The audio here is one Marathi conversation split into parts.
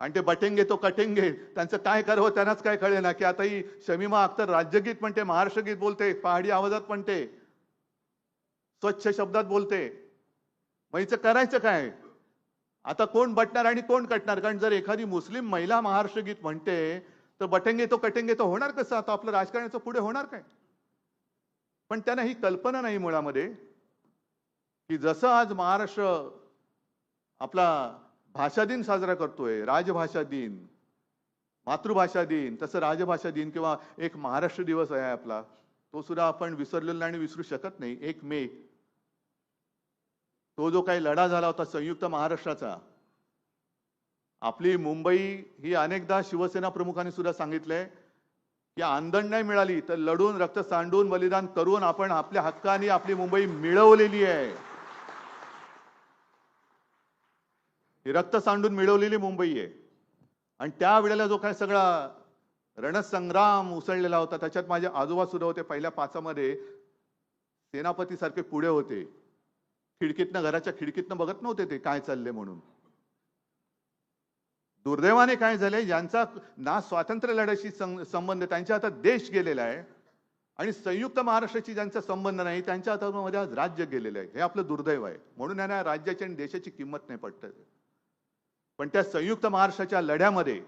आणि ते बटेंगे तो कटेंगे त्यांचं काय करावं त्यांनाच काय कळे ना, की आता ही शमीमा अख्तर राज्यगीत म्हणते, महाराष्ट्र गीत बोलते, पहाडी आवाजात म्हणते, स्वच्छ शब्दात बोलते. मग हिचं करायचं काय? आता कोण बटणार आणि कोण कटणार? कारण जर एखादी मुस्लिम महिला महाराष्ट्र गीत म्हणते, तर बटेंगे तो कटेंगे तो होणार कसं? आता आपलं राजकारणाचं पुढे होणार काय? पण त्यांना ही कल्पना नाही मुळामध्ये, की जसं आज महाराष्ट्र आपला भाषा दिन साजरा करतोय, राजभाषा दिन, मातृभाषा दिन, तसं राजभाषा दिन किंवा एक महाराष्ट्र दिवस आहे आपला, तो सुद्धा आपण विसरलेला नाही आणि विसरू शकत नाही. 1 मे, तो जो काही लढा झाला होता संयुक्त महाराष्ट्राचा, आपली मुंबई ही अनेकदा शिवसेना प्रमुखांनी सुद्धा सांगितलंय, की आंदण नाही मिळाली तर लढून रक्त सांडून बलिदान करून आपण आपल्या हक्काने आपली मुंबई मिळवलेली आहे. ही रक्त सांडून मिळवलेली मुंबई आहे. आणि त्यावेळेला जो काय सगळा रणसंग्राम उसळलेला होता, त्याच्यात माझे आजोबा सुद्धा होते. पहिल्या पाचामध्ये सेनापती सारखे पुढे होते. खिडकीतनं, घराच्या खिडकीतनं बघत नव्हते ते काय चालले म्हणून. दुर्दैवाने काय झाले, ज्यांचा ना स्वातंत्र्य लढ्याशी संबंध, त्यांच्या हातात देश गेलेला आहे आणि संयुक्त महाराष्ट्राची ज्यांचा संबंध नाही, त्यांच्या हातामध्ये आज राज्य गेलेलं आहे. हे आपलं दुर्दैव आहे. म्हणून यांना राज्याची आणि देशाची किंमत नाही पडत. पण त्या संयुक्त महाराष्ट्राच्या लढ्यामध्ये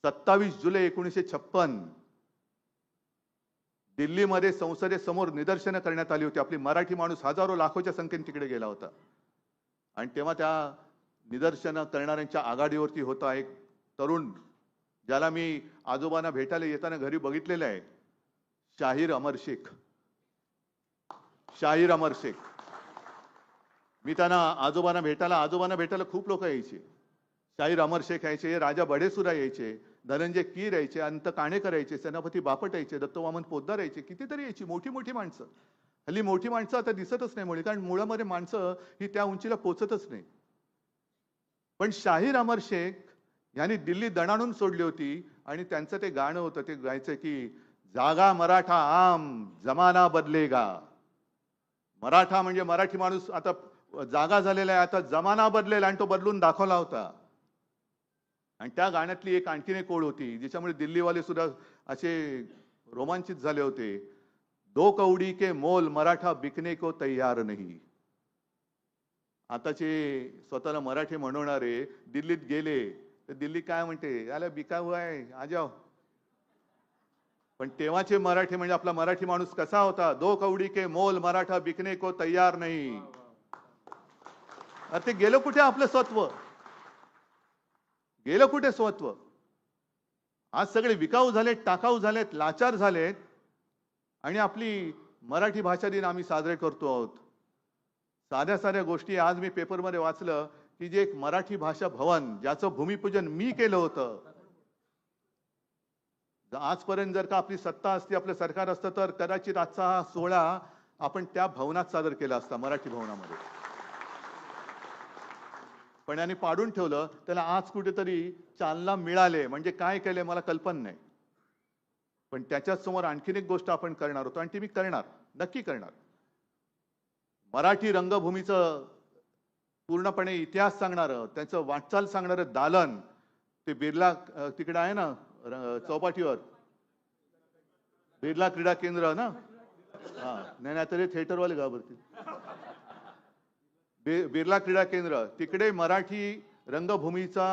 27 जुलै 1956 दिल्लीमध्ये संसदेसमोर निदर्शनं करण्यात आली होती. आपली मराठी माणूस हजारो लाखोच्या संख्येने तिकडे गेला होता. आणि तेव्हा त्या निदर्शनं करणाऱ्यांच्या आघाडीवरती होता एक तरुण, ज्याला मी आजोबांना भेटायला येताना घरी बघितलेलं आहे, शाहीर अमर शेख. शाहीर अमर शेख. मी त्यांना आजोबांना भेटायला खूप लोक यायचे. शाहीर अमर शेख यायचे, राजा बढेसुरा यायचे, धनंजय कीर यायचे, अंत काणेकर यायचे, सेनापती बापट यायचे, दत्त वामन पोद्दार यायचे, कितीतरी यायची मोठी मोठी माणसं. हल्ली मोठी माणसं आता दिसतच नाही मुळे, कारण मुळामध्ये माणसं ही त्या उंचीला पोचतच नाही. पण शाहीर अमर शेख यांनी दिल्ली दणाणून सोडली होती आणि त्यांचं ते गाणं होतं, ते गायचं की जागा मराठा आम जमाना बदलेगा. मराठा म्हणजे मराठी माणूस आता जागा झालेला आहे, आता जमाना बदलेला आणि तो बदलून दाखवला होता. आणि त्या गाण्यातली एक आणखीन एक ओळ होती, ज्याच्यामुळे दिल्लीवाले सुद्धा असे रोमांचित झाले होते. 2 कौडी के मोल मराठा बिकने को तैयार नहीं. आताचे स्वतःला मराठी म्हणवणारे दिल्लीत गेले तर दिल्ली काय म्हणते, याला बिका हुआ है आ जाओ. पण तेव्हाचे मराठी म्हणजे आपला मराठी माणूस कसा होता, 2 कौडी के मोल मराठा बिकने को तैयार नहीं. ते गेलं कुठे आपलं स्वत्व? गेलं कुठे स्वत्व? आज सगळे विकाऊ झालेत, टाकाऊ झालेत, लाचार झालेत आणि आपली मराठी भाषा दिन आम्ही साजरे करतो आहोत. साध्या साध्या गोष्टी आज मी पेपरमध्ये वाचलं की जे एक मराठी भाषा भवन, ज्याचं भूमिपूजन मी केलं होतं. आजपर्यंत जर का आपली सत्ता असती, आपलं सरकार असतं, तर कदाचित आजचा हा सोहळा आपण त्या भवनात सादर केला असता, मराठी भवनामध्ये. पण यांनी पाडून ठेवलं. त्याला आज कुठेतरी चालना मिळाले, म्हणजे काय केले मला कल्पना नाही. पण त्याच्या समोर आणखीन एक गोष्ट आपण करणार होतो आणि ती मी करणार, नक्की करणार. मराठी रंगभूमीचं पूर्णपणे इतिहास सांगणारं, त्याचं वाटचाल सांगणारं दालन ते बिर्ला तिकडे आहे ना चौपाटीवर, बिर्ला क्रीडा केंद्र ना. हा नाही तरी थिएटरवाले घाबरतील. बिर्ला क्रीडा केंद्र तिकडे मराठी रंगभूमीचा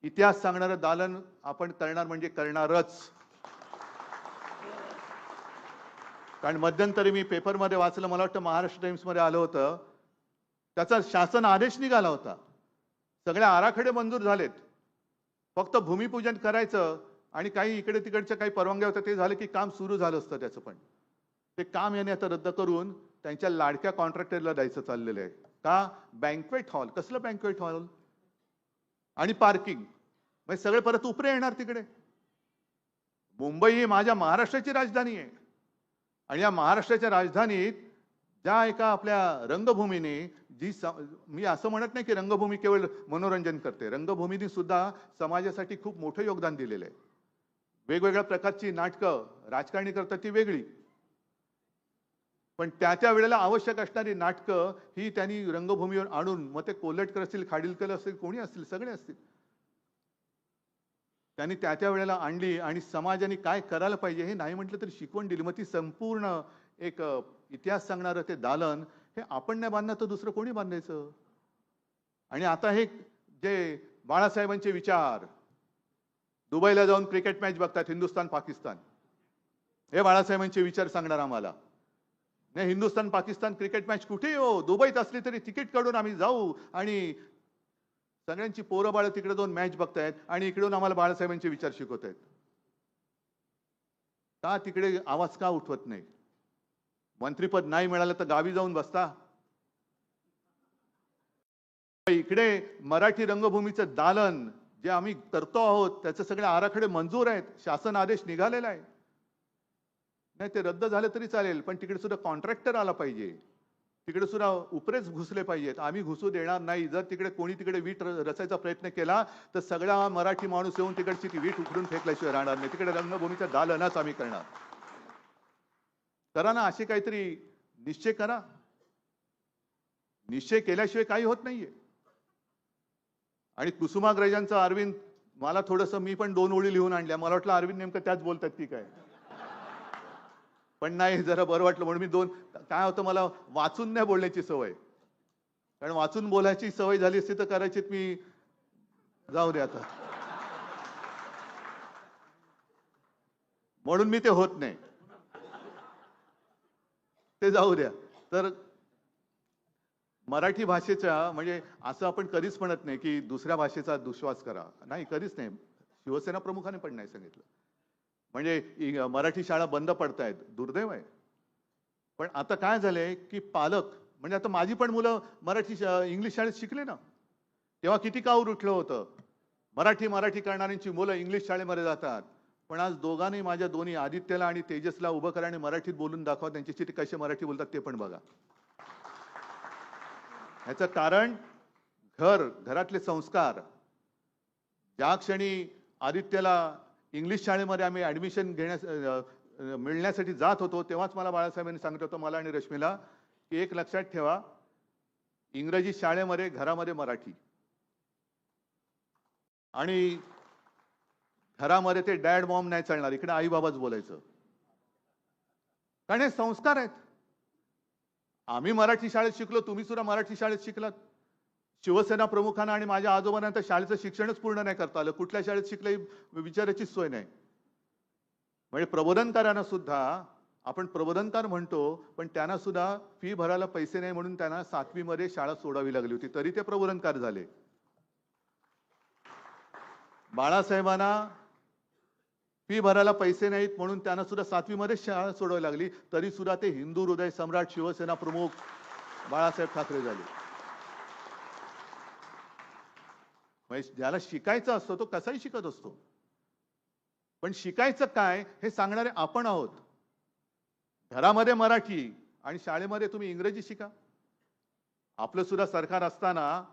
इतिहास सांगणारं दालन आपण करणार, म्हणजे करणारच. कारण मध्यंतरी मी पेपरमध्ये वाचलं, मला वाटतं महाराष्ट्र टाइम्स मध्ये आलं होतं, त्याचा शासन आदेश निघाला होता. सगळे आराखडे मंजूर झालेत, फक्त भूमिपूजन करायचं आणि काही इकडे तिकडच्या काही परवानग्या होत्या, ते झालं की काम सुरू झालं असतं त्याचं. पण ते काम याने आता रद्द करून त्यांच्या लाडक्या कॉन्ट्रॅक्टरला द्यायचं चाललेलं आहे. का? Banquet hall. कसलं बँक्वेट हॉल आणि पार्किंग, म्हणजे सगळे परत उपरे येणार तिकडे. मुंबई ही माझ्या महाराष्ट्राची राजधानी आहे आणि या महाराष्ट्राच्या राजधानीत ज्या एका आपल्या रंगभूमीने जी मी असं म्हणत नाही की रंगभूमी केवळ मनोरंजन करते, रंगभूमीने सुद्धा समाजासाठी खूप मोठं योगदान दिलेलं आहे. वेगवेगळ्या प्रकारची नाटकं राजकारणी करतात ती वेगळी, पण त्या वेळेला आवश्यक असणारी नाटकं ही त्यांनी रंगभूमीवर आणून, मग ते कोल्हटकर असतील, खाडीलकर असतील, कोणी असतील, सगळे असतील, त्यांनी त्या वेळेला आणली आणि समाजाने काय करायला पाहिजे हे नाही म्हटलं तरी शिकवण दिली. मग ती संपूर्ण एक इतिहास सांगणारं ते दालन हे आपण नाही बांधणार तर दुसरं कोणी बांधायचं? आणि आता हे जे बाळासाहेबांचे विचार, दुबईला जाऊन क्रिकेट मॅच बघतात हिंदुस्थान पाकिस्तान, हे बाळासाहेबांचे विचार सांगणार आम्हाला. नाही, हिंदुस्थान पाकिस्तान क्रिकेट मॅच कुठेही हो, दुबईत असली तरी तिकीट काढून आम्ही जाऊ आणि सगळ्यांची पोरं बाळ तिकडे जाऊन मॅच बघतायत आणि इकडून आम्हाला बाळासाहेबांचे विचार शिकवतायत. का तिकडे आवाज का उठवत नाही? मंत्रीपद नाही मिळालं तर गावी जाऊन बसता. इकडे मराठी रंगभूमीचं दालन जे आम्ही करतो आहोत त्याचे सगळे आराखडे मंजूर आहेत, शासन आदेश निघालेला आहे. नाही ते रद्द झाले तरी चालेल, पण तिकडे सुद्धा कॉन्ट्रॅक्टर आला पाहिजे, तिकडे सुद्धा उपरेच घुसले पाहिजेत. आम्ही घुसू देणार नाही. जर तिकडे कोणी तिकडे वीट रचायचा प्रयत्न केला तर सगळा मराठी माणूस येऊन तिकडची ती वीट उखडून फेकल्याशिवाय राहणार नाही. तिकडे रंगभूमीचं दालनच आम्ही करणार. करा ना, असे काहीतरी निश्चय करा. निश्चय केल्याशिवाय काही होत नाहीये. आणि कुसुमाग्रजांचं अरविंद, मला थोडंसं, मी पण 2 ओळी लिहून आणल्या. मला वाटलं अरविंद नेमकं त्याच बोलतात की काय, पण नाही, जरा बरं वाटलं म्हणून मी 2. काय होतं, मला वाचून नाही बोलण्याची सवय, कारण वाचून बोलायची सवय झाली असती तर कदाचित मी, जाऊ दे आता, म्हणून मी ते होत नाही, ते जाऊ द्या. तर मराठी भाषेचा म्हणजे असं आपण कधीच म्हणत नाही की दुसऱ्या भाषेचा दुश्वास करा, नाही, कधीच नाही. शिवसेना प्रमुखाने पण नाही सांगितलं. म्हणजे मराठी शाळा बंद पडतायत, दुर्दैव आहे. पण आता काय झालंय की पालक, म्हणजे आता माझी पण मुलं मराठी इंग्लिश शाळेत शिकले ना, तेव्हा किती काऊर उठलं होतं. मराठी करणाऱ्यांची मुलं इंग्लिश शाळेमध्ये जातात. पण आज दोघांनी, माझ्या दोन्ही आदित्यला आणि तेजसला उभं करा आणि मराठीत बोलून दाखवा, त्यांच्याशी ते कसे मराठी बोलतात ते पण बघा. ह्याचं कारण घरातले संस्कार. ज्या क्षणी आदित्यला इंग्लिश शाळेमध्ये आम्ही ऍडमिशन मिळण्यासाठी जात होतो तेव्हाच मला बाळासाहेबांनी सांगितलं होतं, मला आणि रश्मीला, की एक लक्षात ठेवा, इंग्रजी शाळेमध्ये घरामध्ये मराठी, आणि घरामध्ये ते डॅड मॉम नाही चालणार, इकडे आई बाबाच बोलायचं, कारण हे संस्कार आहेत. आम्ही मराठी शाळेत शिकलो, तुम्ही सुद्धा मराठी शाळेत शिकलात. शिवसेना प्रमुखांना आणि माझ्या आजोबांना तर शाळेचं शिक्षणच पूर्ण नाही करता आलं. कुठल्या शाळेत शिकले विचारायची सोय नाही. म्हणजे प्रबोधनकारांना सुद्धा आपण प्रबोधनकार म्हणतो, पण त्यांना सुद्धा फी भरायला पैसे नाही म्हणून त्यांना 7वी मध्ये शाळा सोडावी लागली होती, तरी ते प्रबोधनकार झाले. बाळासाहेबांना फी भरायला पैसे नाहीत म्हणून त्यांना सुद्धा 7वी मध्ये शाळा सोडावी लागली, तरी सुद्धा ते हिंदू हृदय सम्राट शिवसेना प्रमुख बाळासाहेब ठाकरे झाले. म्हणजे ज्याला शिकायचं असतो तो कसाही शिकत असतो, पण शिकायचं काय हे सांगणारे आपण आहोत. घरामध्ये मराठी आणि शाळेमध्ये तुम्ही इंग्रजी शिका. आपलं सुद्धा सरकार असताना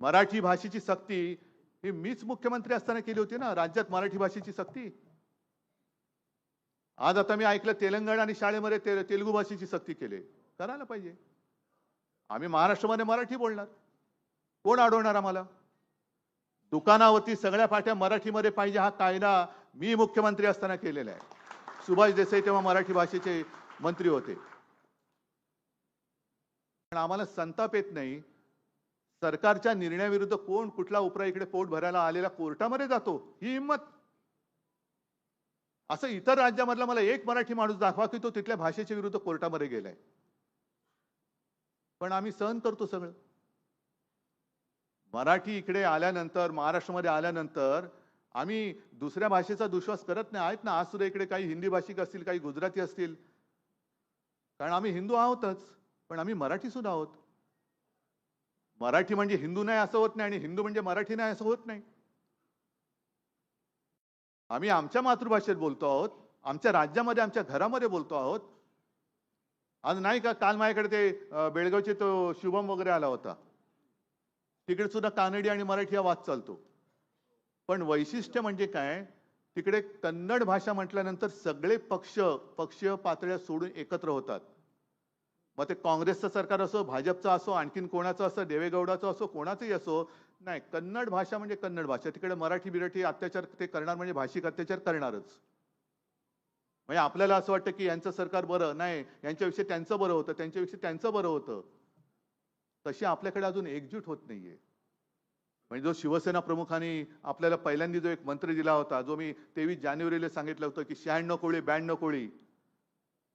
मराठी भाषेची सक्ती ही मीच मुख्यमंत्री असताना केली होती ना, राज्यात मराठी भाषेची सक्ती. आज आता मी ऐकलं तेलंगणा आणि शाळेमध्ये तेलुगू भाषेची सक्ती केली. करायला पाहिजे. आम्ही महाराष्ट्रामध्ये मराठी बोलणार, कोण अडवणार आम्हाला? दुकानावरती सगळ्या पाट्या मराठीमध्ये पाहिजे हा कायदा मी मुख्यमंत्री असताना केलेला आहे. सुभाष देसाई तेव्हा मराठी भाषेचे मंत्री होते. पण आम्हाला संताप येत नाही. सरकारच्या निर्णयाविरुद्ध कोण कुठला उपरा इकडे पोट भरायला आलेला कोर्टामध्ये जातो, ही हिंमत. असं इतर राज्यामधला मला एक मराठी माणूस दाखवा की तो तिथल्या भाषेच्या विरुद्ध कोर्टामध्ये गेलाय. पण आम्ही सहन करतो सगळं. मराठी इकडे आल्यानंतर, महाराष्ट्रामध्ये आल्यानंतर आम्ही दुसऱ्या भाषेचा दुश्वास करत नाही. आहेत ना आज सुद्धा इकडे काही हिंदी भाषिक असतील, काही गुजराती असतील, कारण आम्ही हिंदू आहोतच, पण आम्ही मराठी सुद्धा आहोत. मराठी म्हणजे हिंदू नाही असं होत नाही आणि हिंदू म्हणजे मराठी नाही असं होत नाही. आम्ही आमच्या मातृभाषेत बोलतो आहोत, आमच्या राज्यामध्ये, आमच्या घरामध्ये बोलतो आहोत. आज नाही का, काल माझ्याकडे ते बेळगावचे तो शुभम वगैरे आला होता, तिकडे सुद्धा कानडी आणि मराठी हा वाद चालतो. पण वैशिष्ट्य म्हणजे काय, तिकडे कन्नड भाषा म्हटल्यानंतर सगळे पक्ष पातळ्या सोडून एकत्र होतात. मग ते काँग्रेसचं सरकार असो, भाजपचं असो, आणखीन कोणाचं असो, देवेगौडाचं असो, कोणाचंही असो, नाही, कन्नड भाषा म्हणजे कन्नड भाषा. तिकडे मराठी बिराठी अत्याचार ते करणार म्हणजे भाषिक अत्याचार करणारच. म्हणजे आपल्याला असं वाटतं की यांचं सरकार बरं नाही, यांच्याविषयी त्यांचं बरं होतं, त्यांच्याविषयी त्यांचं बरं होतं. तशी आपल्याकडे अजून एकजूट होत नाहीये. म्हणजे जो शिवसेना प्रमुखांनी आपल्याला पहिल्यांदा जो एक मंत्र दिला होता, जो मी 23 जानेवारीला सांगितलं होतं की 96 कोळी 92 कोळी,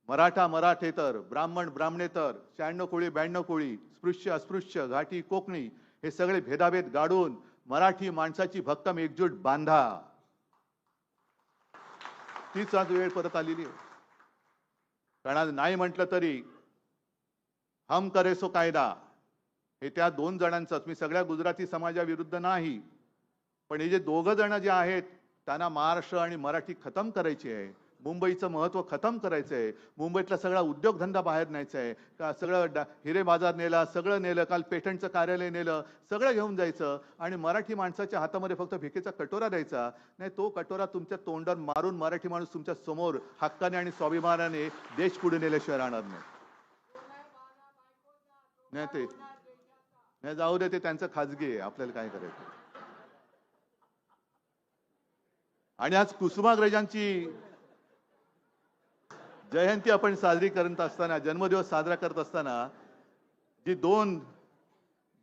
मराठा मराठेतर, ब्राह्मण ब्राह्मणेतर, 96 कोळी 92 कोळी, स्पृश्य अस्पृश्य, घाटी कोकणी, हे सगळे भेदाभेद गाडून मराठी माणसाची भक्कम एकजूट बांधा. तीच आज वेळ परत आलेली आहे. कारण आज नाही म्हटलं तरी हम करे सो कायदा हे त्या दोन जणांचंच, मी सगळ्या गुजराती समाजाविरुद्ध नाही, पण हे जे दोघं जण जे आहेत त्यांना महाराष्ट्र आणि मराठी खतम करायची आहे. मुंबईचं महत्व खतम करायचं आहे. मुंबईतला सगळा उद्योगधंदा बाहेर न्यायचा आहे. का सगळं हिरे बाजार नेला, सगळं नेलं, काल पेटंटचं कार्यालय नेलं, सगळं घेऊन जायचं आणि मराठी माणसाच्या हातामध्ये फक्त भिकेचा कटोरा द्यायचा. नाही, तो कटोरा तुमच्या तोंडावर मारून मराठी माणूस तुमच्या समोर हक्काने आणि स्वाभिमानाने देश पुढे नेल्याशिवाय राहणार नाही. नाही ते नाही, जाऊ दे, ते त्यांचं खाजगी आहे, आपल्याला काय करायचं. आणि आज कुसुमाग्रजांची जयंती आपण साजरी करत असताना, जन्मदिवस साजरा करत असताना, जी दोन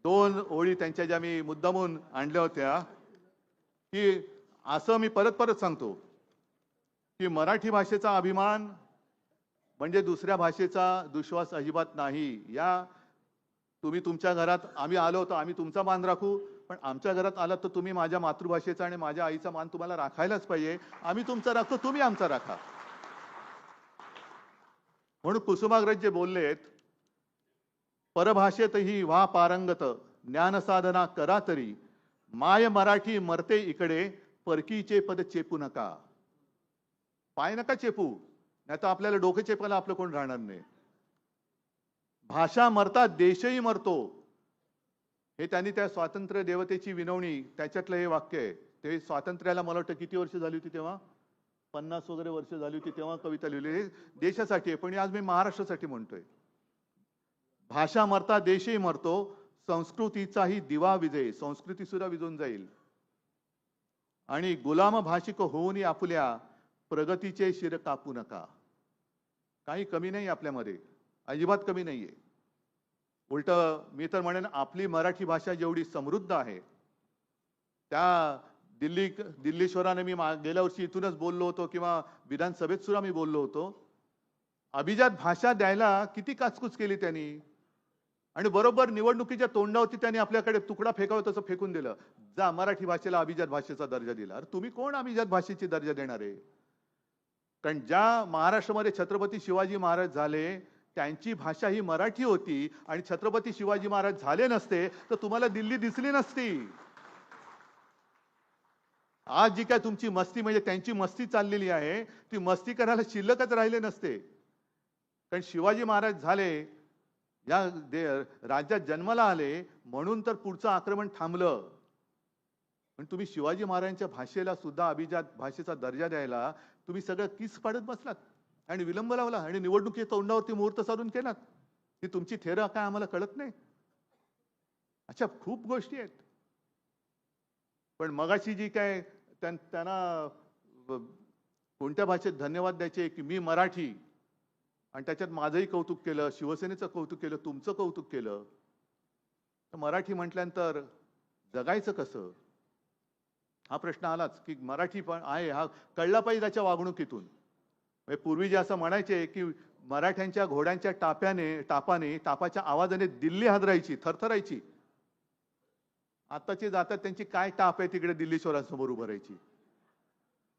दोन ओळी त्यांच्या ज्या मी मुद्दामून आणल्या होत्या, की असं मी परत परत सांगतो की मराठी भाषेचा अभिमान म्हणजे दुसऱ्या भाषेचा दुश्वास अजिबात नाही. या तुम्ही तुमच्या घरात, आम्ही आलो होतो, आम्ही तुमचा मान राखू, पण आमच्या घरात आलात तर तुम्ही माझ्या मातृभाषेचा आणि माझ्या आईचा मान तुम्हाला राखायलाच पाहिजे. आम्ही तुमचा राखतो, तुम्ही आमचा राखा. म्हणून कुसुमाग्रज जे बोललेत, परभाषेतही व्हा पारंगत, ज्ञान साधना करा तरी, माय मराठी मरते इकडे, परकीचे पद चेपू नका. पाय नका चेपू, नाही तर आपल्याला डोके चेपायला आपलं कोण राहणार नाही. भाषा मरता देशही मरतो, हे त्यांनी त्या स्वातंत्र्य देवतेची विनवणी, त्याच्यातलं हे वाक्य आहे. ते स्वातंत्र्याला मला वाटतं किती वर्ष झाली होती तेव्हा, 50 वगैरे वर्ष झाली होती तेव्हा कविता लिहिली. देशासाठी आहे, पण आज मी महाराष्ट्रासाठी म्हणतोय. भाषा मरता देशही मरतो, संस्कृतीचाही दिवा विझे, संस्कृती सुद्धा विझून जाईल. आणि गुलाम भाषिक होऊन आपल्या प्रगतीचे शिर कापू नका. काही कमी नाही आपल्यामध्ये, अजिबात कमी नाहीये. उलट मी तर म्हणेन, आपली मराठी भाषा जेवढी समृद्ध आहे, त्या दिल्लीश्वराने मी गेल्या वर्षी इथूनच बोललो होतो, किंवा विधानसभेत सुद्धा मी बोललो होतो, अभिजात भाषा द्यायला किती काचकूच केली त्यांनी. आणि बरोबर निवडणुकीच्या तोंडावरती त्यांनी आपल्याकडे तुकडा फेकावं तसं फेकून दिलं. जा, मराठी भाषेला अभिजात भाषेचा दर्जा दिला. अरे तुम्ही कोण अभिजात भाषेची दर्जा देणार आहे? कारण ज्या महाराष्ट्रामध्ये छत्रपती शिवाजी महाराज झाले, त्यांची भाषा ही मराठी होती, आणि छत्रपती शिवाजी महाराज झाले नसते तर तुम्हाला दिल्ली दिसली नसती. आज जी काय तुमची मस्ती, म्हणजे त्यांची मस्ती चाललेली आहे, ती मस्ती करायला शिल्लकच राहिले नसते. कारण शिवाजी महाराज झाले, या राज्यात जन्माला आले, म्हणून तर पुढचं आक्रमण थांबलं. पण तुम्ही शिवाजी महाराजांच्या भाषेला सुद्धा अभिजात भाषेचा दर्जा द्यायला तुम्ही सगळं किस पाडत बसलात आणि विलंब लावला, आणि निवडणुकीच्या तोंडावरती मुहूर्त साधून केलात. ही तुमची थेर काय आम्हाला कळत नाही? अशा खूप गोष्टी आहेत. पण मगाशी जी काय त्यांना कोणत्या भाषेत धन्यवाद द्यायचे, की मी मराठी, आणि त्याच्यात माझंही कौतुक केलं, शिवसेनेचं कौतुक केलं, तुमचं कौतुक केलं. तर मराठी म्हटल्यानंतर जगायचं कसं, हा प्रश्न आलाच. की मराठी पण आहे, हा कळला पाहिजे त्याच्या वागणुकीतून. पूर्वी जे असं म्हणायचे की मराठ्यांच्या घोड्यांच्या तापाच्या आवाजाने दिल्ली हादरायची, थरथरायची. आताचे जातात, त्यांची काय टाप आहे तिकडे दिल्लीश्वरांसमोर उभं राहायची.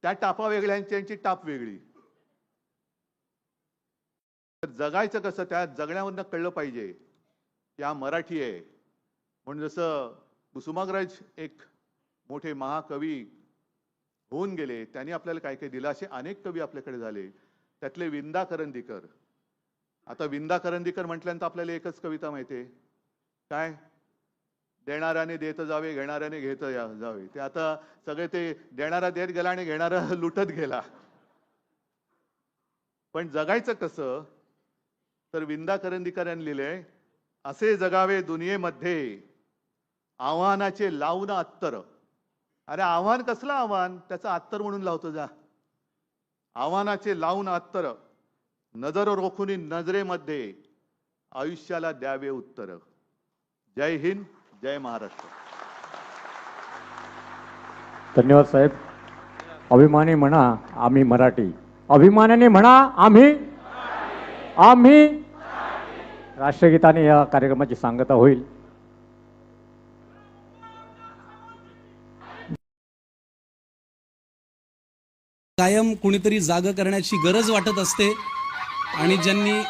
त्या टापा वेगळ्या, त्यांची टाप वेगळी. तर जगायचं कसं, त्या जगण्यावरनं कळलं पाहिजे की हा मराठी आहे. म्हणून जसं कुसुमाग्रज एक मोठे महाकवी होऊन गेले, त्यांनी आपल्याला काय काय दिलं, असे अनेक कवी आपल्याकडे झाले. त्यातले विंदा करंदीकर. आता विंदा करंदीकर म्हटल्यानंतर आपल्याला एकच कविता माहितीये, काय, देणाऱ्याने देत जावे, घेणाऱ्याने घेत जावे. ते आता सगळे ते देणारा देत गेला आणि घेणारा लुटत गेला. पण जगायचं कसं, तर विंदा करंदीकर यांनी लिहिलंय, असे जगावे दुनियेमध्ये आव्हानाचे लावून अत्तर. अरे आव्हान कसलं आव्हान, त्याचं अत्तर म्हणून लावतो जा. आव्हानाचे लावून अत्तर, नजर रोखून नजरेमध्ये आयुष्याला द्यावे उत्तर. जय हिंद, जय महाराष्ट्र. धन्यवाद साहेब. अभिमानी म्हणा आम्ही मराठी, अभिमानाने म्हणा आम्ही राष्ट्रगीताने या कार्यक्रमाची सांगता होईल. कायम कुणीतरी जाग करण्याची गरज वाटत असते आणि ज्यांनी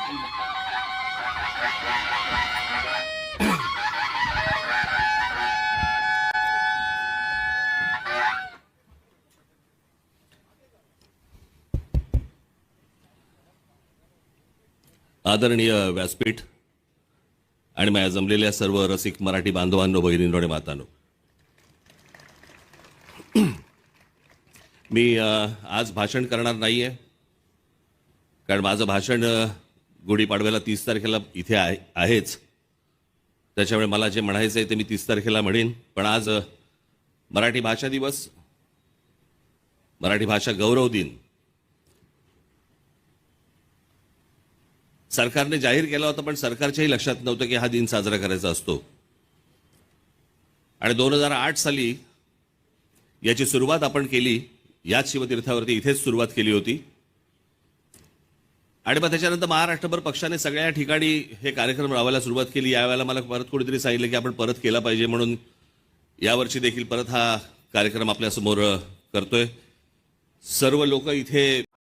आदरणीय व्यासपीठ आणि माझ्या जमलेल्या सर्व रसिक मराठी बांधवांनो, भगिनींनो आणि मातांनो, मी आज भाषण करणार नाहीये, कारण माझं भाषण गुढीपाडव्याला 30 तारखेला इथे आहेच. त्याच्यामुळे मला जे म्हणायचं आहे ते मी 30 तारखेला म्हणेन. पण आज मराठी भाषा दिवस, मराठी भाषा गौरव दिन सरकारने जाहीर केला होता, पण सरकारच्याही लक्षात नव्हतं की हा दिन साजरा करायचा असतो. आणि 2008 साली याची सुरुवात आपण केली, याच शिवतीर्थावरती इथेच सुरुवात केली होती. आणि मग त्याच्यानंतर महाराष्ट्रभर पक्षाने सगळ्या ठिकाणी हे कार्यक्रम राबवायला सुरुवात केली. यावेळेला मला परत कोणीतरी सांगितलं की आपण परत केला पाहिजे, म्हणून यावर्षी देखील परत हा कार्यक्रम आपल्यासमोर करतोय. सर्व लोक इथे